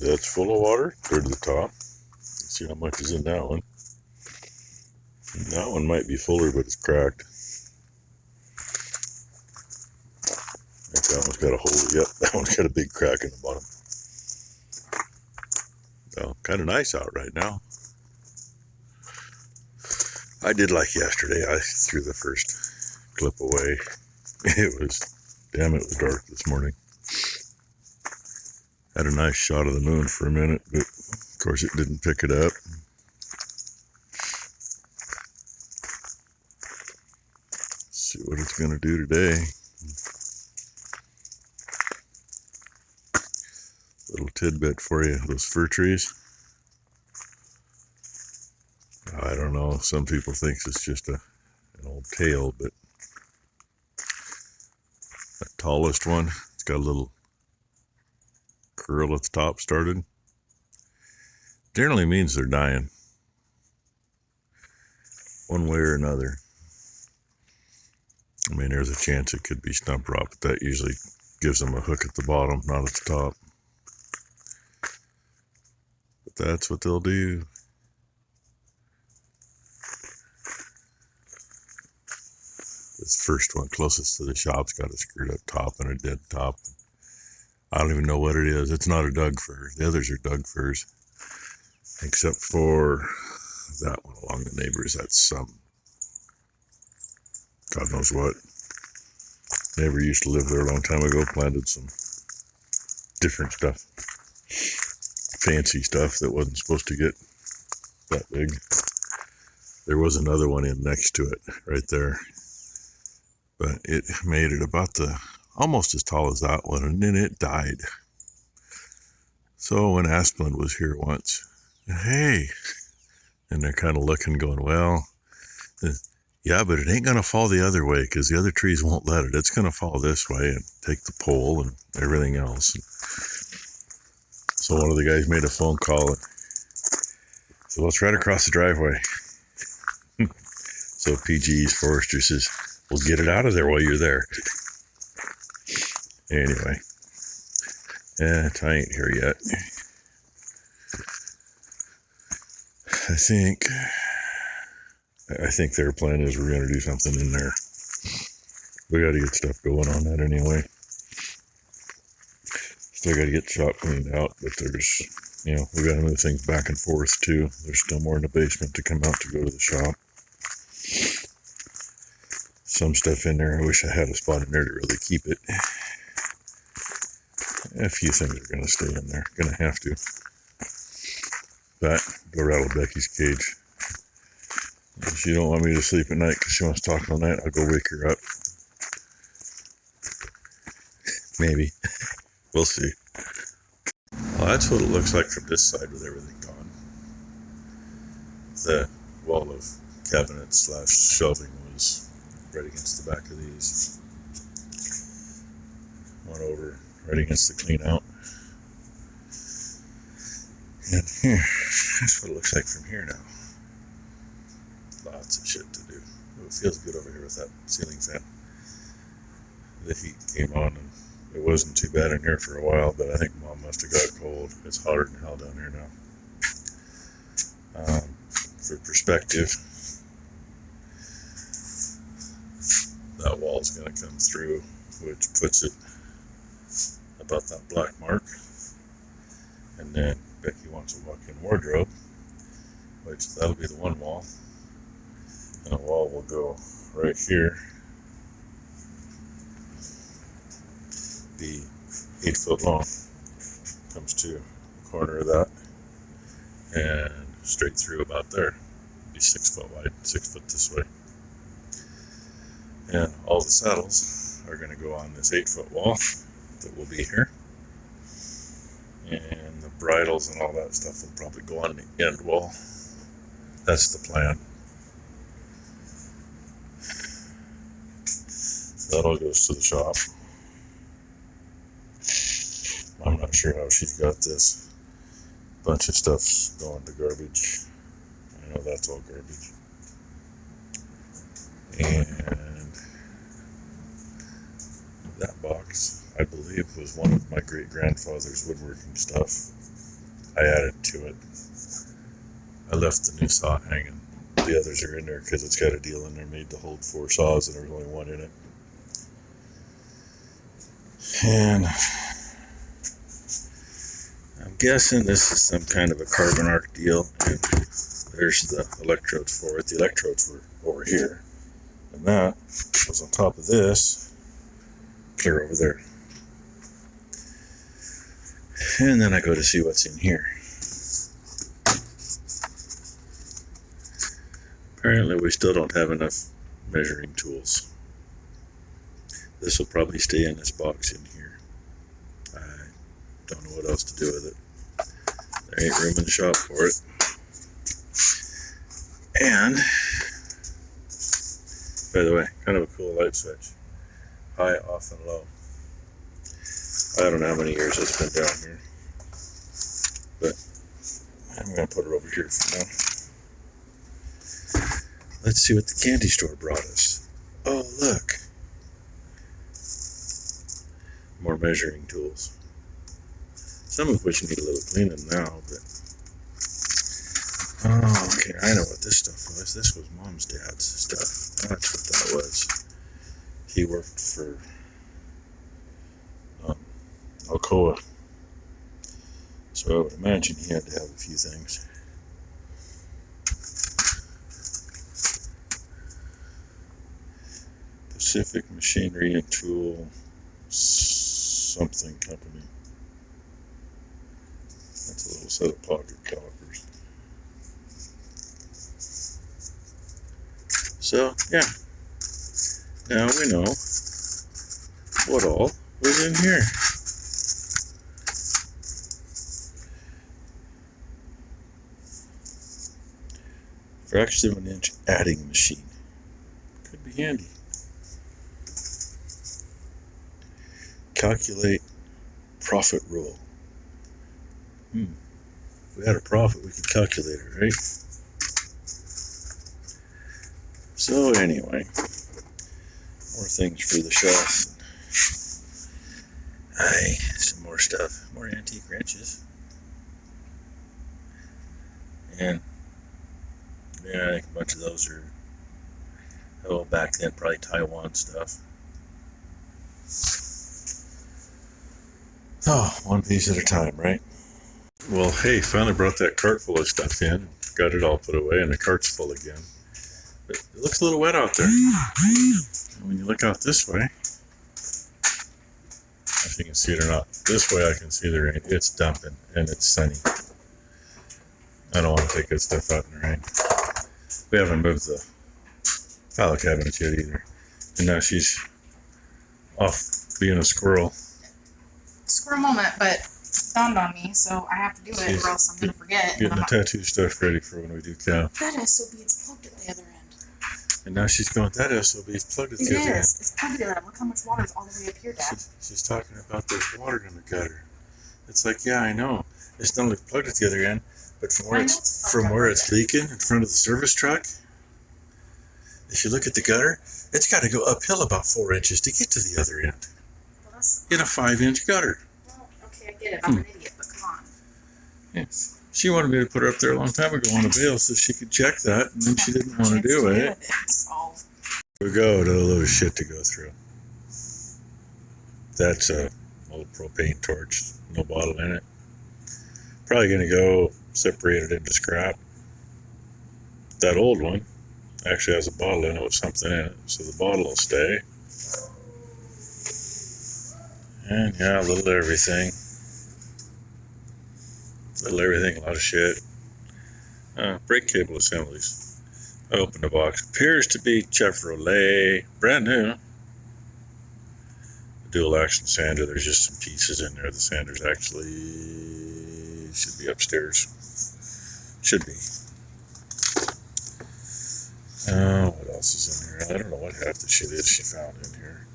That's full of water, clear to the top. Let's see how much is in that one. That one might be fuller, but it's cracked. I think that one's got a hole. Yep, that one's got a big crack in the bottom. Well, kind of nice out right now. I did like yesterday. I threw the first clip away. It was dark this morning. Had a nice shot of the moon for a minute, but of course it didn't pick it up. Let's see what it's going to do today. Little tidbit for you, those fir trees. I don't know, some people think it's just an old tale, but the tallest one, it's got a little curl at the top started. Generally means they're dying, one way or another. I mean, there's a chance it could be stump rot, but that usually gives them a hook at the bottom, not at the top. But that's what they'll do. This first one closest to the shop's got a screwed up top and a dead top. I don't even know what it is. It's not a Doug fir. The others are Doug firs, except for that one along the neighbors. That's some God knows what. Neighbor used to live there a long time ago, planted some different stuff, fancy stuff that wasn't supposed to get that big. There was another one in next to it right there, but it made it about almost as tall as that one, and then it died. So when Asplund was here once, hey, and they're kind of looking, going, well, yeah, but it ain't going to fall the other way because the other trees won't let it. It's going to fall this way and take the pole and everything else. So one of the guys made a phone call and said, well, it's right across the driveway. So PG's forester says, well, get it out of there while you're there. Anyway, I ain't here yet. I think their plan is we're going to do something in there. We got to get stuff going on that anyway. Still got to get the shop cleaned out, but there's, we got to move things back and forth too. There's still more in the basement to come out to go to the shop. Some stuff in there, I wish I had a spot in there to really keep it. A few things are going to stay in there, going to have to. But go rattle Becky's cage. If she don't want me to sleep at night because she wants to talk all night, I'll go wake her up. Maybe. We'll see. Well, that's what it looks like from this side with everything gone. The wall of cabinets / shelving was right against the back of these. Went over right against the clean out. And here, that's what it looks like from here now. Lots of shit to do. It feels good over here with that ceiling fan. The heat came on and it wasn't too bad in here for a while, but I think Mom must have got cold. It's hotter than hell down here now. For perspective, that wall's going to come through, which puts it about that black mark. And then Becky wants a walk-in wardrobe, which that'll be the one wall. And the wall will go right here, be 8 foot long, comes to the corner of that, and straight through about there, be 6 foot wide, 6 foot this way. And all the saddles are going to go on this 8 foot wall that will be here. And the bridles and all that stuff will probably go on the end wall. That's the plan. That all goes to the shop. I'm not sure how she's got this. Bunch of stuff's going to garbage. I know that's all garbage. And that box, I believe, was one of my great-grandfather's woodworking stuff. I added to it. I left the new saw hanging. The others are in there because it's got a deal in there made to hold 4 saws and there's only one in it. And I'm guessing this is some kind of a carbon arc deal. And there's the electrodes for it. The electrodes were over here. And that was on top of this, clear over there. And then I go to see what's in here. Apparently we still don't have enough measuring tools. This will probably stay in this box in here. I don't know what else to do with it. There ain't room in the shop for it. And, by the way, kind of a cool light switch. High, off, and low. I don't know how many years it's been down here. But I'm going to put it over here for now. Let's see what the candy store brought us. Oh, look. More measuring tools. Some of which need a little cleaning now, but... Oh, okay, I know what this stuff was. This was Mom's dad's stuff. That's what that was. He worked for Alcoa. So I would imagine he had to have a few things. Pacific Machinery and Tool something company. That's a little set of pocket calipers. So, yeah. Now we know what all was in here. Fraction of an inch adding machine. Could be handy. Calculate profit rule. If we had a profit, we could calculate it, right? So anyway, more things for the shelf. Some more stuff, more antique wrenches. And yeah, I think a bunch of those are, oh, back then, probably Taiwan stuff. Oh, one piece at a time, right? Well, hey, finally brought that cart full of stuff in. Got it all put away, and the cart's full again. But it looks a little wet out there. And when you look out this way, if you can see it or not, this way I can see the rain. It's dumping, and it's sunny. I don't want to take that stuff out in the rain. We haven't moved the file cabinets yet either. And now she's off being a squirrel. Squirrel moment, but it dawned on me, so I have to do it, or else I'm going to forget. Getting the tattoo stuff ready for when we do cow. That SOB is plugged at the other end. And now she's going, that SOB is plugged at the other end. It is. It's plugged at the other end. Look how much water is all the way up here, Dad. She's talking about there's water in the gutter. It's like, yeah, I know. It's not only plugged at the other end, but from where it's leaking in front of the service truck, if you look at the gutter, it's got to go uphill about 4 inches to get to the other end. Well, in a 5-inch gutter. Well, okay, I get it. I'm an idiot, but come on. Yes. She wanted me to put her up there a long time ago on a bail so she could check that, and then she didn't want to do it. We go to a little shit to go through. That's a old propane torch, no bottle in it. Probably going to go separate it into scrap. That old one actually has a bottle in it with something in it, so the bottle will stay. And yeah, a little everything. A lot of shit. Brake cable assemblies. I opened the box. Appears to be Chevrolet, brand new. Dual action sander. There's just some pieces in there. The sander's actually should be upstairs. Should be. What else is in here? I don't know what half the shit is she found in here.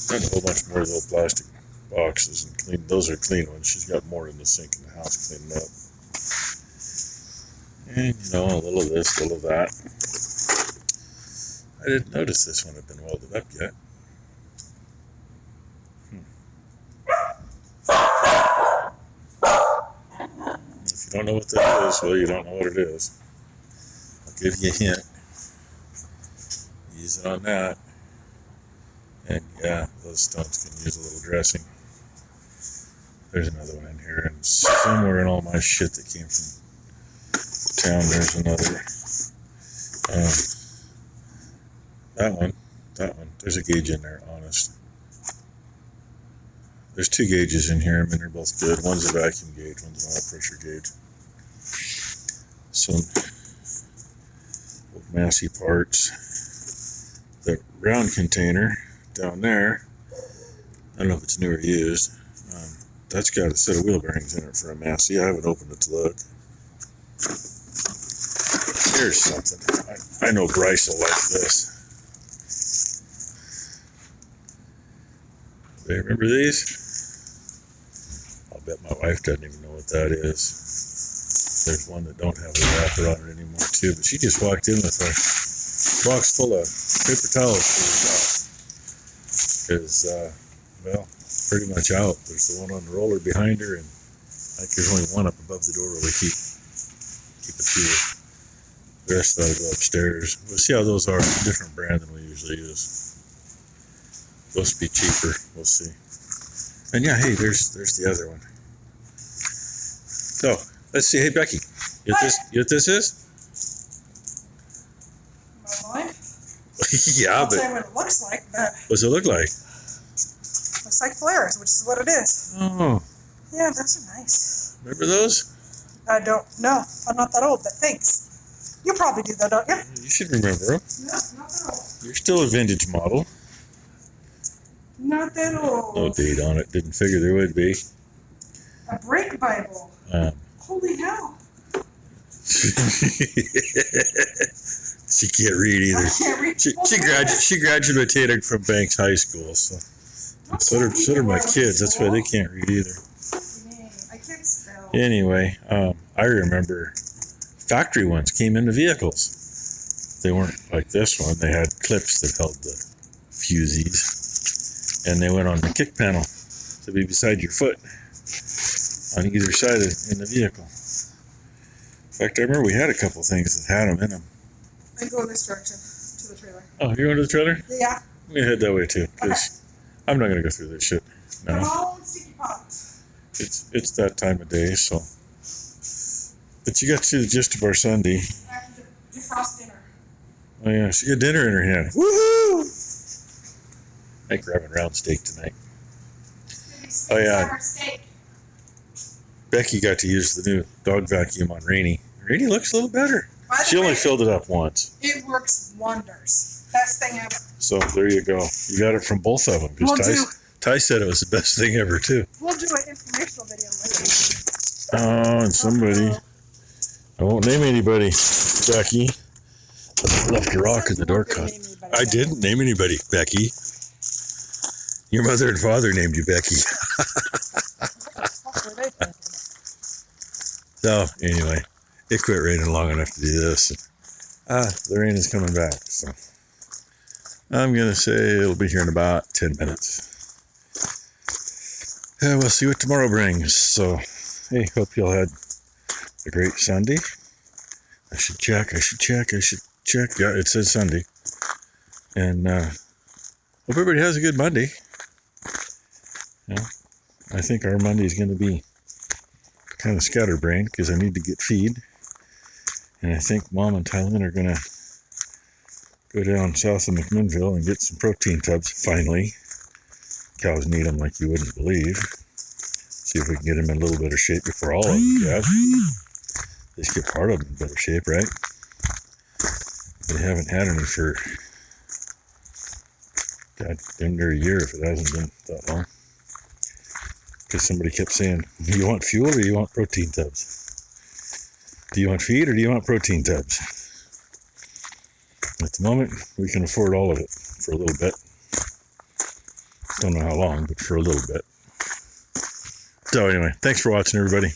Found a whole bunch more of those plastic boxes and clean. Those are clean ones. She's got more in the sink in the house cleaning up. And you know, a little of this, a little of that. I didn't notice this one had been welded up yet. Don't know what that is? Well, you don't know what it is. I'll give you a hint. Use it on that. And yeah, those stones can use a little dressing. There's another one in here, and somewhere in all my shit that came from town, there's another. That one. There's a gauge in there, honest. There's 2 gauges in here. I mean, they're both good. One's a vacuum gauge, one's an oil pressure gauge. Some old Massey parts. The round container down there, I don't know if it's new or used. That's got a set of wheel bearings in it for a Massey. I haven't opened it to look. Here's something. I know Bryce will like this. Do you remember these? I'll bet my wife doesn't even know what that is. There's one that don't have a wrapper on it anymore too, but she just walked in with a box full of paper towels for the shop. Because, well, pretty much out. There's the one on the roller behind her, and I think there's only one up above the door where we keep a few. The rest ought to go upstairs. We'll see how those are. Different brand than we usually use. Supposed to be cheaper. We'll see. And yeah, hey, there's the other one. So let's see. Hey, Becky, you know what this is? My life? Yeah, I'll but tell you what it looks like, but what's it look like? looks like flares, which is what it is. Oh, Yeah, those are nice. remember those? I don't know. I'm not that old, but thanks. You probably do though, don't you? You should remember them. No, not that old. You're still a vintage model. Not that old. No date on it. Didn't figure there would be. A brake Bible. Holy hell. She can't read either. I can't read. She graduated from Banks High School, so so do my kids. That's why they can't read either. I can't spell. Anyway, I remember factory ones came in the vehicles. They weren't like this one. They had clips that held the fusees, and they went on the kick panel to be beside your foot on either side in the vehicle. In fact, I remember we had a couple things that had them in them. I go in this direction to the trailer. Oh, you're going to the trailer? Yeah. I'm going to head that way too, because I'm not going to go through this shit. Come No. on, sticky pops. It's that time of day, so. But you got to see the gist of our Sunday. I have to defrost dinner. Oh yeah, she got dinner in her hand. Woohoo! I think we're having round steak tonight. Oh yeah, Becky got to use the new dog vacuum on Rainy. Rainy looks a little better. She only filled it up once. It works wonders. Best thing ever. So there you go. You got it from both of them. Because Ty said it was the best thing ever too. We'll do an informational video later. Oh, and somebody, I won't name anybody, Becky, left a rock in the door cut. I didn't name anybody, Becky. Your mother and father named you Becky. So anyway, it quit raining long enough to do this. The rain is coming back, so I'm gonna say it'll be here in about 10 minutes. We'll see what tomorrow brings. So hey, hope y'all had a great Sunday. I should check. Yeah, it says Sunday. And hope everybody has a good Monday. Yeah, I think our Monday is going to be kind of scatterbrained because I need to get feed. And I think Mom and Tylen are going to go down south of McMinnville and get some protein tubs, finally. Cows need them like you wouldn't believe. See if we can get them in a little better shape before all of them calves. Just get part of them in better shape, right? They haven't had any for, God, damn near a year if it hasn't been that long. Because somebody kept saying, do you want fuel or do you want protein tubs? Do you want feed or do you want protein tubs? At the moment, we can afford all of it for a little bit. Don't know how long, but for a little bit. So anyway, thanks for watching, everybody.